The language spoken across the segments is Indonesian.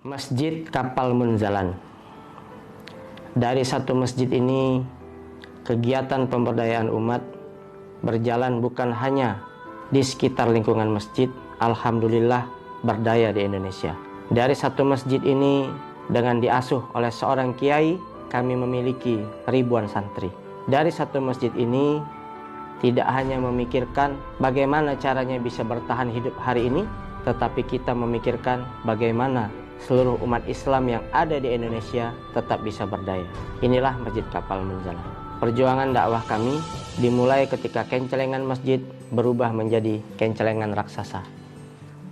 Masjid Kapal Munzalan. Dari satu masjid ini, kegiatan pemberdayaan umat berjalan bukan hanya di sekitar lingkungan masjid. Alhamdulillah berdaya di Indonesia. Dari satu masjid ini, dengan diasuh oleh seorang kiai, kami memiliki ribuan santri. Dari satu masjid ini, tidak hanya memikirkan bagaimana caranya bisa bertahan hidup hari ini, tetapi kita memikirkan bagaimana seluruh umat Islam yang ada di Indonesia tetap bisa berdaya. Inilah Masjid Kapal Munzalan. Perjuangan dakwah kami dimulai ketika kencelengan masjid berubah menjadi kencelengan raksasa.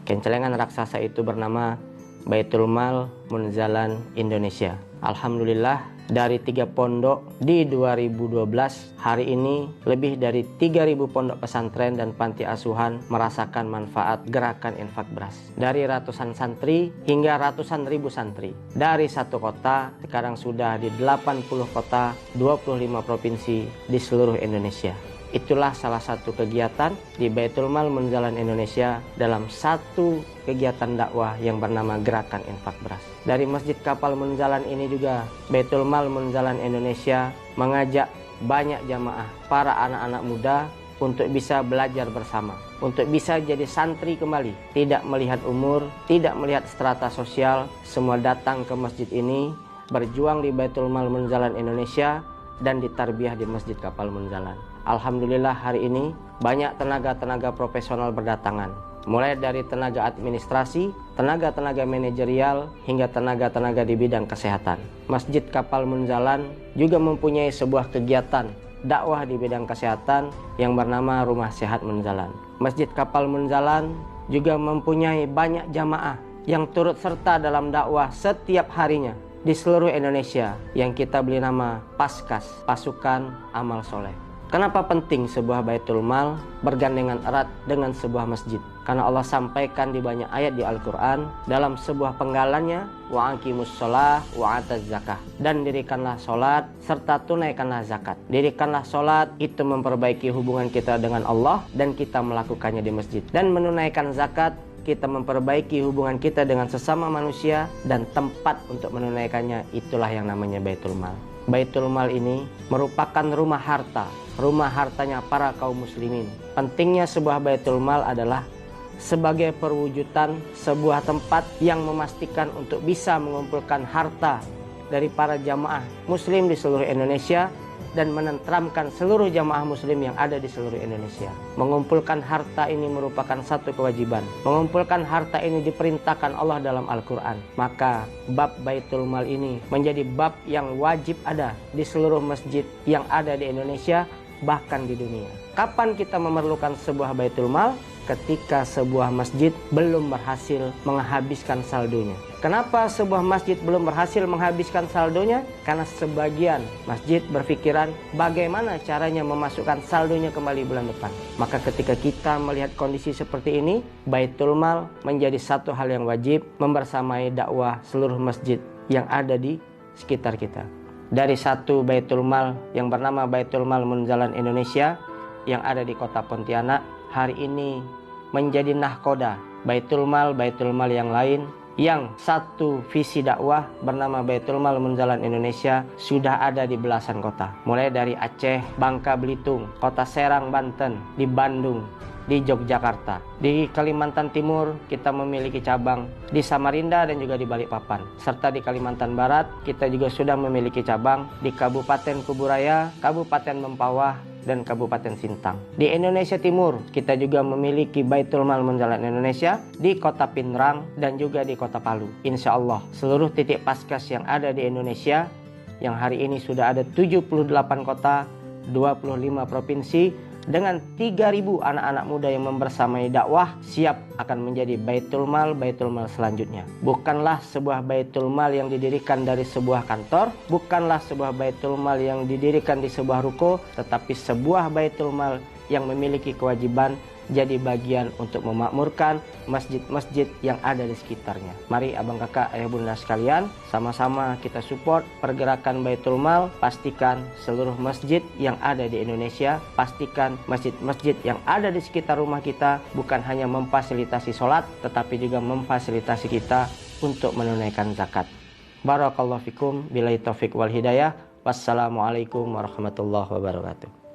Kencelengan raksasa itu bernama Baitul Mal Munzalan Indonesia. Alhamdulillah, dari 3 pondok di 2012, hari ini lebih dari 3.000 pondok pesantren dan panti asuhan merasakan manfaat gerakan infak beras. Dari ratusan santri hingga ratusan ribu santri. Dari satu kota, sekarang sudah di 80 kota, 25 provinsi di seluruh Indonesia. Itulah salah satu kegiatan di Baitul Mal Munzalan Indonesia dalam satu kegiatan dakwah yang bernama Gerakan Infak Beras. Dari Masjid Kapal Munzalan ini juga Baitul Mal Munzalan Indonesia mengajak banyak jamaah, para anak-anak muda untuk bisa belajar bersama, untuk bisa jadi santri kembali. Tidak melihat umur, tidak melihat strata sosial, semua datang ke masjid ini, berjuang di Baitul Mal Munzalan Indonesia dan ditarbiyah di Masjid Kapal Munzalan. Alhamdulillah hari ini banyak tenaga-tenaga profesional berdatangan. Mulai dari tenaga administrasi, tenaga-tenaga manajerial, hingga tenaga-tenaga di bidang kesehatan. Masjid Kapal Munzalan juga mempunyai sebuah kegiatan dakwah di bidang kesehatan yang bernama Rumah Sehat Munzalan. Masjid Kapal Munzalan juga mempunyai banyak jamaah yang turut serta dalam dakwah setiap harinya di seluruh Indonesia yang kita beri nama Paskas, Pasukan Amal Soleh. Kenapa penting sebuah Baitul Mal bergandengan erat dengan sebuah masjid? Karena Allah sampaikan di banyak ayat di Al-Quran dalam sebuah penggalannya, wa aqimus sholah wa ataz zakah, dan dirikanlah sholat serta tunaikanlah zakat. Dirikanlah sholat itu memperbaiki hubungan kita dengan Allah dan kita melakukannya di masjid, dan menunaikan zakat kita memperbaiki hubungan kita dengan sesama manusia, dan tempat untuk menunaikannya itulah yang namanya Baitul Mal. Baitul Mal ini merupakan rumah harta, rumah hartanya para kaum muslimin. Pentingnya sebuah Baitul Mal adalah sebagai perwujudan sebuah tempat yang memastikan untuk bisa mengumpulkan harta dari para jamaah muslim di seluruh Indonesia dan menenteramkan seluruh jamaah muslim yang ada di seluruh Indonesia. Mengumpulkan harta ini merupakan satu kewajiban. Mengumpulkan harta ini diperintahkan Allah dalam Al-Quran. Maka bab Baitul Mal ini menjadi bab yang wajib ada di seluruh masjid yang ada di Indonesia, bahkan di dunia. Kapan kita memerlukan sebuah Baitul Mal? Ketika sebuah masjid belum berhasil menghabiskan saldonya. Kenapa sebuah masjid belum berhasil menghabiskan saldonya? Karena sebagian masjid berpikiran bagaimana caranya memasukkan saldonya kembali bulan depan. Maka ketika kita melihat kondisi seperti ini, Baitul Mal menjadi satu hal yang wajib membersamai dakwah seluruh masjid yang ada di sekitar kita. Dari satu Baitul Mal yang bernama Baitul Mal Munzalan Indonesia yang ada di kota Pontianak, hari ini menjadi nahkoda Baitul Mal yang lain yang satu visi dakwah bernama Baitul Mal Munzalan Indonesia sudah ada di belasan kota. Mulai dari Aceh, Bangka Belitung, Kota Serang Banten, di Bandung, di Yogyakarta. Di Kalimantan Timur kita memiliki cabang di Samarinda dan juga di Balikpapan. Serta di Kalimantan Barat kita juga sudah memiliki cabang di Kabupaten Kuburaya, Kabupaten Mempawah, dan Kabupaten Sintang. Di Indonesia Timur kita juga memiliki Baitul Mal Munzalan Indonesia di Kota Pinrang dan juga di Kota Palu. Insya Allah seluruh titik paskas yang ada di Indonesia yang hari ini sudah ada 78 kota, 25 provinsi dengan 3.000 anak-anak muda yang membersamai dakwah siap akan menjadi Baitul Mal selanjutnya. Bukanlah sebuah Baitul Mal yang didirikan dari sebuah kantor, bukanlah sebuah Baitul Mal yang didirikan di sebuah ruko, tetapi sebuah Baitul Mal yang memiliki kewajiban jadi bagian untuk memakmurkan masjid-masjid yang ada di sekitarnya. Mari abang kakak, ayah bunda sekalian, sama-sama kita support pergerakan Baitul Mal. Pastikan seluruh masjid yang ada di Indonesia, pastikan masjid-masjid yang ada di sekitar rumah kita bukan hanya memfasilitasi sholat, tetapi juga memfasilitasi kita untuk menunaikan zakat. Barakallahu fikum, billahi taufik wal hidayah. Wassalamualaikum warahmatullahi wabarakatuh.